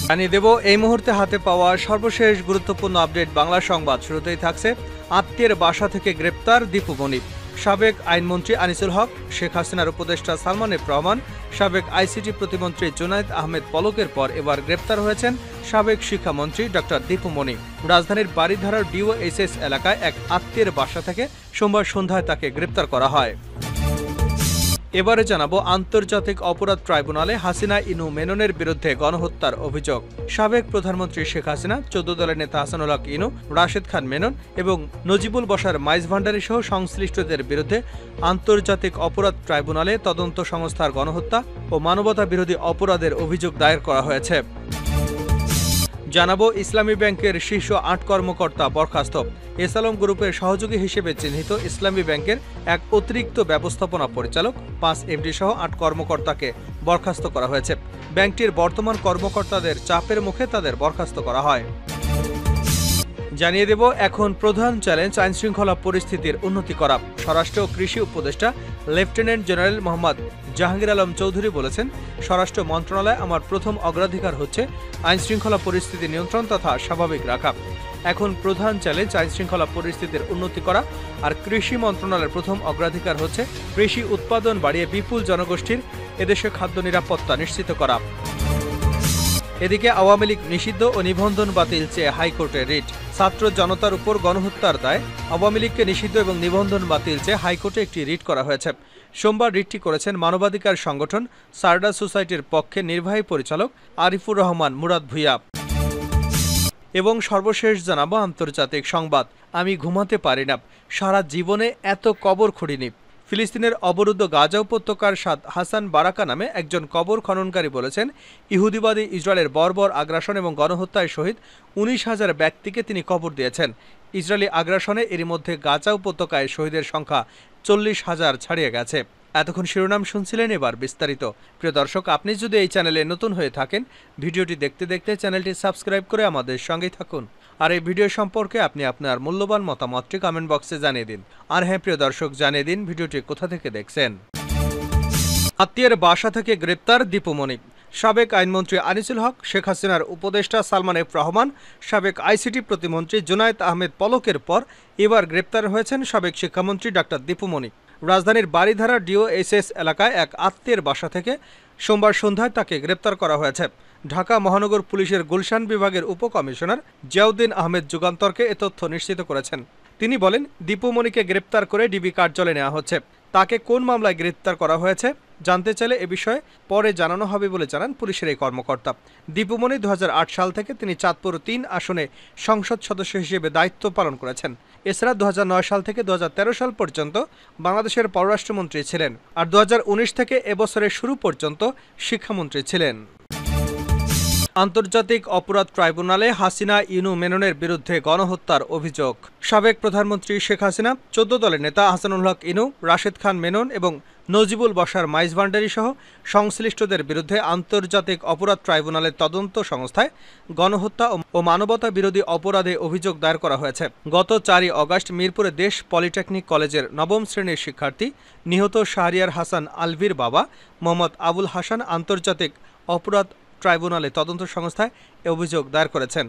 জানিয়ে দেব এই মুহূর্তে হাতে পাওয়া সর্বশেষ গুরুত্বপূর্ণ আপডেট বাংলা সংবাদ। শুরুতেই থাকছে আত্মীয়ের বাসা থেকে গ্রেপ্তার দীপু মনি। সাবেক আইনমন্ত্রী আনিসুল হক, শেখ হাসিনার উপদেষ্টা সালমান এফ রহমান, সাবেক আইসিটি প্রতিমন্ত্রী জুনায়েদ আহমেদ পলকের পর এবার গ্রেপ্তার হয়েছেন সাবেক শিক্ষামন্ত্রী ডক্টর দীপু মনি। রাজধানীর বারিধারার ডিওএইচএস এলাকায় এক আত্মীয়ের বাসা থেকে সোমবার সন্ধ্যায় তাকে গ্রেপ্তার করা হয়। এবারে জানাবো আন্তর্জাতিক অপরাধ ট্রাইব্যুনালে হাসিনা ইনু মেননের বিরুদ্ধে গণহত্যার অভিযোগ। সাবেক প্রধানমন্ত্রী শেখ হাসিনা, 14 দলের নেতা হাসানুল হক ইনু, রাশেদ খান মেনন এবং নজিবুল বশার মাইজ ভান্ডারী সহ সংশ্লিষ্টদের বিরুদ্ধে আন্তর্জাতিক অপরাধ ট্রাইব্যুনালে তদন্ত সংস্থার গণহত্যা ও মানবতা বিরোধী অপরাধের অভিযোগ দায়ের করা হয়েছে। জানাবো ইসলামী ব্যাংকের শীর্ষ 8 কর্মকর্তা বরখাস্ত। এসালম গ্রুপের সহযোগী হিসেবে চিহ্নিত ইসলামী ব্যাংকের এক অতিরিক্ত ব্যবস্থাপনা পরিচালক, 5 এমডি সহ 8 কর্মকর্তাকে বরখাস্ত করা হয়েছে। ব্যাংকটির বর্তমান কর্মকর্তাদের চাপের মুখে তাদের বরখাস্ত করা হয়। জানিয়ে দেব এখন প্রধান চ্যালেঞ্জ আইনশৃঙ্খলা পরিস্থিতির উন্নতি করা। স্বরাষ্ট্র ও কৃষি উপদেষ্টা লেফটেন্যান্ট জেনারেল মোহাম্মদ জাহাঙ্গীর আলম চৌধুরী বলেছেন, স্বরাষ্ট্র মন্ত্রণালয় আমার প্রথম অগ্রাধিকার হচ্ছে আইনশৃঙ্খলা পরিস্থিতি নিয়ন্ত্রণ তথা স্বাভাবিক রাখা। এখন প্রধান চ্যালেঞ্জ আইনশৃঙ্খলা পরিস্থিতির উন্নতি করা, আর কৃষি মন্ত্রণালয়ের প্রথম অগ্রাধিকার হচ্ছে কৃষি উৎপাদন বাড়িয়ে বিপুল জনগোষ্ঠীর এদেশে খাদ্য নিরাপত্তা নিশ্চিত করা। এদিকে আওয়ামী লীগ নিষিদ্ধ ও নিবন্ধন বাতিল চেয়ে হাইকোর্টে রিট। ছাত্র জনতার উপর গণহত্যার দায় আওয়ামী লীগকে নিষিদ্ধ এবং নিবন্ধন বাতিল চেয়ে হাইকোর্টে একটি রিট করা হয়েছে। সোমবার রিটটি করেছেন মানবাধিকার সংগঠন সারডা সোসাইটির পক্ষে নির্বাহী পরিচালক আরিফুর রহমান মুরাদ ভুইয়া। এবং সর্বশেষ জানাবো আন্তর্জাতিক সংবাদ। আমি ঘুমাতে পারি না, সারা জীবনে এত কবর খুঁড়িনি। ফিলিস্তিনের অবরুদ্ধ গাজা উপত্যকার সাদ হাসান বারাকা নামে একজন কবর খননকারী বলেছেন, ইহুদিবাদী ইসরায়েলের বর্বর আগ্রাসন এবং গণহত্যায় শহীদ 19,000 ব্যক্তিকে তিনি কবর দিয়েছেন। ইসরায়েলি আগ্রাসনে এরই মধ্যে গাজা উপত্যকায় শহীদের সংখ্যা 40,000 ছাড়িয়ে গেছে। এতক্ষণ শিরোনাম শুনছিলেন, এবার বিস্তারিত। প্রিয় দর্শক, আপনি যদি এই চ্যানেলে নতুন হয়ে থাকেন, ভিডিওটি দেখতে দেখতে চ্যানেলটি সাবস্ক্রাইব করে আমাদের সঙ্গেই থাকুন। আর এই ভিডিও সম্পর্কে আপনি আপনার মূল্যবান মতামতটি কমেন্ট বক্সে জানিয়ে দিন। আর হ্যাঁ প্রিয় দর্শক, জানিয়ে দিন ভিডিওটি কোথা থেকে দেখছেন। আত্মীয়ের বাসা থেকে গ্রেপ্তার দীপু মনি। সাবেক আইনমন্ত্রী আনিসুল হক, শেখ হাসিনার উপদেষ্টা সালমান এফ রহমান, সাবেক আইসিটি প্রতিমন্ত্রী জুনায়েদ আহমেদ পলকের পর এবার গ্রেপ্তার হয়েছেন সাবেক শিক্ষামন্ত্রী ডক্টর দীপু মনি। রাজধানীর বারিধারা ডিওএইচএস এলাকায় এক আত্মীয়ের বাসা থেকে সোমবার সন্ধ্যায় তাকে গ্রেপ্তার করা হয়েছে। ঢাকা মহানগর পুলিশের গুলশান বিভাগের উপকমিশনার জিয়াউদ্দিন আহমেদ যুগান্তরকে এ তথ্য নিশ্চিত করেছেন। তিনি বলেন, দীপু মনিকে গ্রেপ্তার করে ডিবি কার্যালয়ে নেওয়া হচ্ছে। তাকে কোন মামলায় গ্রেপ্তার করা হয়েছে জানতে চাইলে এ বিষয়ে পরে জানানো হবে বলে জানান পুলিশের এই কর্মকর্তা। দীপু মনি 2008 সাল থেকে তিনি চাঁদপুর 3 আসনে সংসদ সদস্য হিসেবে দায়িত্ব পালন করেছেন। এছাড়া 2009 সাল থেকে 2013 সাল পর্যন্ত বাংলাদেশের পররাষ্ট্রমন্ত্রী ছিলেন, আর 2019 থেকে এবছরের শুরু পর্যন্ত শিক্ষামন্ত্রী ছিলেন। আন্তর্জাতিক অপরাধ ট্রাইব্যুনালে হাসিনা ইনু মেননের বিরুদ্ধে গণহত্যার অভিযোগ। সাবেক প্রধানমন্ত্রী শেখ হাসিনা, 14 দলের নেতা হাসানুল হক ইনু, রাশেদ খান মেনন এবং নজিবুল বশার মাইজ ভান্ডারী সহ সংশ্লিষ্টদের বিরুদ্ধে আন্তর্জাতিক অপরাধ ট্রাইব্যুনালের তদন্ত সংস্থায় গণহত্যা ও মানবতা বিরোধী অপরাধে অভিযোগ দায়ের করা হয়েছে। গত 4 আগস্ট মিরপুরে দেশ পলিটেকনিক কলেজের 9ম শ্রেণীর শিক্ষার্থী নিহত শাহরিয়ার হাসান আলভির বাবা মোহাম্মদ আবুল হাসান আন্তর্জাতিক অপরাধ ট্রাইব্যুনালে তদন্ত সংস্থায় এ অভিযোগ দায়ের করেছেন।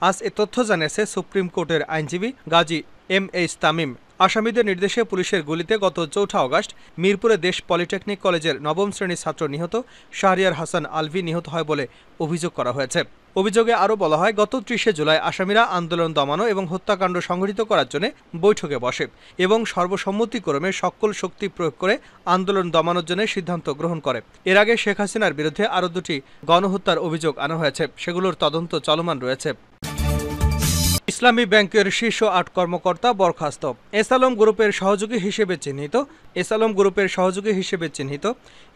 আজ এ তথ্য জানিয়েছে সুপ্রিম কোর্টের আইনজীবী গাজী এম.এইচ. তামিম। আসামিদের নির্দেশে পুলিশের গুলিতে গত 4 আগস্ট মিরপুরে দেশ পলিটেকনিক কলেজের 9ম শ্রেণীর ছাত্র নিহত শাহরিয়ার হাসান আলভি নিহত হয় বলে অভিযোগ করা হয়েছে। অভিযোগে আরও বলা হয়, গত 30 জুলাই আসামিরা আন্দোলন দমানো এবং হত্যাকাণ্ড সংঘটিত করার জন্য বৈঠকে বসে এবং সর্বসম্মতিক্রমে সকল শক্তি প্রয়োগ করে আন্দোলন দমানোর জন্য সিদ্ধান্ত গ্রহণ করে। এর আগে শেখ হাসিনার বিরুদ্ধে আরও 2টি গণহত্যার অভিযোগ আনা হয়েছে, সেগুলোর তদন্ত চলমান রয়েছে। ইসলামী ব্যাংকের শীর্ষ 8 কর্মকর্তা বরখাস্ত। এসালম গ্রুপের সহযোগী হিসেবে চিহ্নিত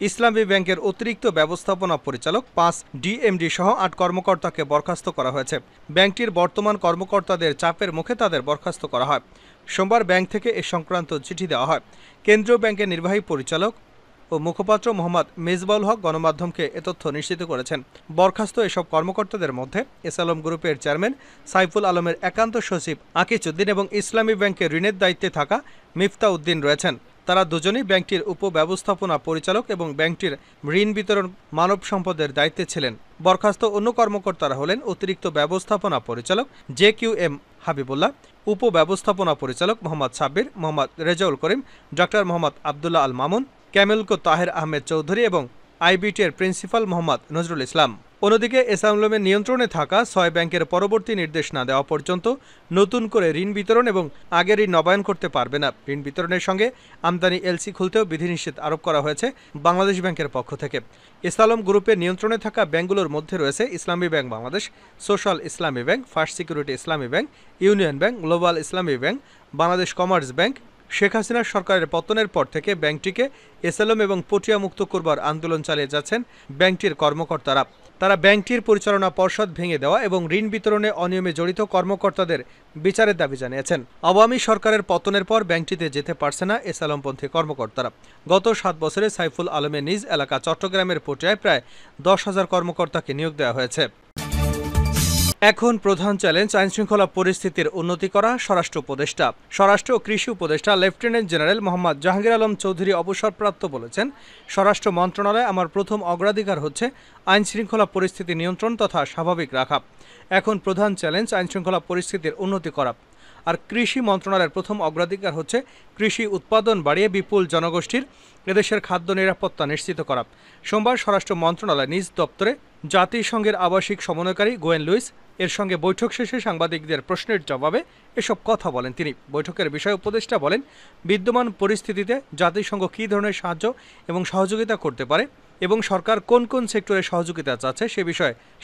ইসলামী ব্যাংকের অতিরিক্ত ব্যবস্থাপনা পরিচালক 5 ডিএমডি সহ 8 কর্মকর্তাকে বরখাস্ত করা হয়েছে। ব্যাংকটির বর্তমান কর্মকর্তাদের চাপের মুখে তাদের বরখাস্ত করা হয়। সোমবার ব্যাংক থেকে এ সংক্রান্ত চিঠি দেওয়া হয়। কেন্দ্রীয় ব্যাংকের নির্বাহী পরিচালক ও মুখপাত্র মোহাম্মদ মেজবাউল হক গণমাধ্যমকে এ তথ্য নিশ্চিত করেছেন। বরখাস্ত এসব কর্মকর্তাদের মধ্যে এসালম গ্রুপের চেয়ারম্যান সাইফুল আলমের একান্ত সচিব আকিজ উদ্দিন এবং ইসলামী ব্যাংকের ঋণের দায়িত্বে থাকা মিফতা উদ্দিন রয়েছেন। তারা দুজনেই ব্যাংকটির উপব্যবস্থাপনা পরিচালক এবং ব্যাংকটির ঋণ বিতরণ মানব সম্পদের দায়িত্বে ছিলেন। বরখাস্ত অন্য কর্মকর্তারা হলেন অতিরিক্ত ব্যবস্থাপনা পরিচালক JQM হাবিবুল্লাহ, উপব্যবস্থাপনা পরিচালক মোহাম্মদ সাব্বির, মোহাম্মদ রেজাউল করিম, ডক্টর মোহাম্মদ আবদুল্লাহ আল মামুন, ক্যামেলকো তাহের আহমেদ চৌধুরী এবং IBT এর প্রিন্সিপাল মোহাম্মদ নজরুল ইসলাম। অন্যদিকে এসআলমের নিয়ন্ত্রণে থাকা ৬ ব্যাংকের পরবর্তী নির্দেশ না দেওয়া পর্যন্ত নতুন করে ঋণ বিতরণ এবং আগের ঋণ নবায়ন করতে পারবে না। ঋণ বিতরণের সঙ্গে আমদানি LC খুলতেও বিধিনিষেধ আরোপ করা হয়েছে বাংলাদেশ ব্যাংকের পক্ষ থেকে। এসআলম গ্রুপের নিয়ন্ত্রণে থাকা ব্যাংকগুলোর মধ্যে রয়েছে ইসলামী ব্যাংক বাংলাদেশ, সোশ্যাল ইসলামী ব্যাংক, ফার্স্ট সিকিউরিটি ইসলামী ব্যাংক, ইউনিয়ন ব্যাংক, গ্লোবাল ইসলামী bank, Bangladesh commerce bank. Sheikh Hasina সরকারের পতনের পর থেকে ব্যাংকটিকে এসআলম এবং পটিয়া মুক্ত করবার আন্দোলন চালিয়ে যাচ্ছেন ব্যাংকটির কর্মকর্তারা। তারা ব্যাংকটির পরিচালনা পর্ষদ ভেঙে দেওয়া এবং ঋণ বিতরণে অনিয়মে জড়িত কর্মকর্তাদের বিচারের দাবি জানিয়েছেন। আওয়ামী সরকারের পতনের পর ব্যাংকটিতে যেতে পারছে না এসআলমপন্থী কর্মকর্তারা। গত 7 বছরে সাইফুল আলমের নিজ এলাকা চট্টগ্রামের পটিয়ায় প্রায় 10,000 কর্মকর্তাকে নিয়োগ দেওয়া হয়েছে। এখন প্রধান চ্যালেঞ্জ আইনশৃঙ্খলা পরিস্থিতির উন্নতি করা। স্বরাষ্ট্র উপদেষ্টা ও কৃষি উপদেষ্টা লেফটেন্যান্ট জেনারেল মোহাম্মদ জাহাঙ্গীর আলম চৌধুরী অবসরপ্রাপ্ত বলেছেন, স্বরাষ্ট্র মন্ত্রণালয়ে আমার প্রথম অগ্রাধিকার হচ্ছে আইনশৃঙ্খলা পরিস্থিতি নিয়ন্ত্রণ তথা স্বাভাবিক রাখা। এখন প্রধান চ্যালেঞ্জ আইনশৃঙ্খলা পরিস্থিতির উন্নতি করা। আর কৃষি মন্ত্রণালয়ের প্রথম অগ্রাধিকার হচ্ছে কৃষি উৎপাদন বাড়িয়ে বিপুল জনগোষ্ঠীর এদেশের খাদ্য নিরাপত্তা নিশ্চিত করা। সোমবার স্বরাষ্ট্র মন্ত্রণালয় নিজ দপ্তরে জাতিসংঘের আবাসিক সমন্বয়কারী গোয়েন লুইস এর সঙ্গে বৈঠক শেষে সাংবাদিকদের প্রশ্নের জবাবে এসব কথা বলেন তিনি। বৈঠকের বিষয়ে উপদেষ্টা বলেন, বিদ্যমান পরিস্থিতিতে জাতিসংঘ কী ধরনের সাহায্য এবং সহযোগিতা করতে পারে এবং সরকার কোন কোন সেক্টরে সহযোগিতা চাচ্ছে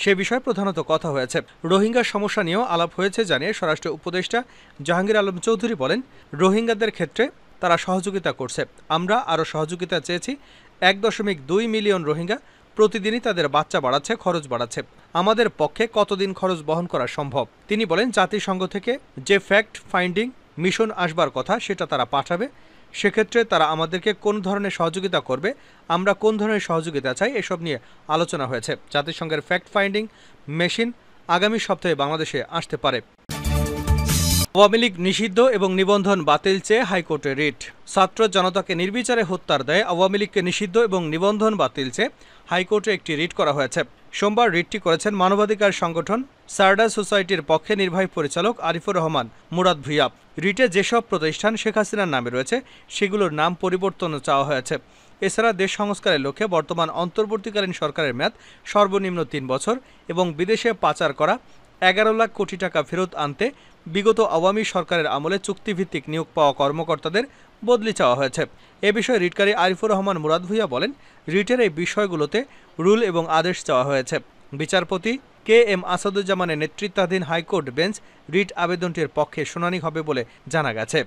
সে বিষয়ে প্রধানত কথা হয়েছে। রোহিঙ্গা সমস্যা নিয়েও আলাপ হয়েছে জানিয়ে স্বরাষ্ট্র উপদেষ্টা জাহাঙ্গীর আলম চৌধুরী বলেন, রোহিঙ্গাদের ক্ষেত্রে তারা সহযোগিতা করছে। আমরা আরও সহযোগিতা চেয়েছি। 1.2 মিলিয়ন রোহিঙ্গা প্রতিদিনই তাদের বাচ্চা বাড়াচ্ছে, খরচ বাড়াচ্ছে। আমাদের পক্ষে কতদিন খরচ বহন করা সম্ভব? তিনি বলেন, জাতিসংঘ থেকে যে ফ্যাক্ট ফাইন্ডিং মিশন আসবার কথা সেটা তারা পাঠাবে। সেক্ষেত্রে তারা আমাদেরকে কোন ধরনের সহযোগিতা করবে, আমরা কোন ধরনের সহযোগিতা চাই, এসব নিয়ে আলোচনা হয়েছে। জাতিসংঘের ফ্যাক্ট ফাইন্ডিং মেশিন আগামী সপ্তাহে বাংলাদেশে আসতে পারে। আওয়ামী লীগ নিষিদ্ধ এবং নিবন্ধন বাতিল চেয়ে হাইকোর্টে রিট। ছাত্র জনতাকে নির্বিচারে হত্যার দায়ে আওয়ামী লীগকে নিষিদ্ধ এবং নিবন্ধন বাতিল চেয়ে হাইকোর্টে একটি রিট করা হয়েছে। সোমবার রিটটি করেছেন মানবাধিকার সংগঠন সারডা সোসাইটির পক্ষে নির্বাহী পরিচালক আরিফুর রহমান মুরাদ ভূঁইয়া। রিটে যেসব প্রতিষ্ঠান শেখ হাসিনার নামে রয়েছে সেগুলোর নাম পরিবর্তন চাওয়া হয়েছে। এছাড়া দেশ সংস্কারের লক্ষ্যে বর্তমান অন্তর্বর্তীকালীন সরকারের মেয়াদ সর্বনিম্ন 3 বছর এবং বিদেশে পাচার করা 11 লাখ কোটি টাকা ফেরত আনতে বিগত আওয়ামী সরকারের আমলে চুক্তিভিত্তিক নিয়োগ পাওয়া কর্মকর্তাদের বদলি চাওয়া হয়েছে। এ বিষয়ে রিটকারী আরিফুর রহমান মুরাদ ভূঁইয়া বলেন, রিটের এই বিষয়গুলোতে রুল এবং আদেশ চাওয়া হয়েছে। বিচারপতি KM আসাদুজ্জামানের নেতৃত্বাধীন হাইকোর্ট বেঞ্চ রিট আবেদনটির পক্ষে শুনানি হবে বলে জানা গেছে।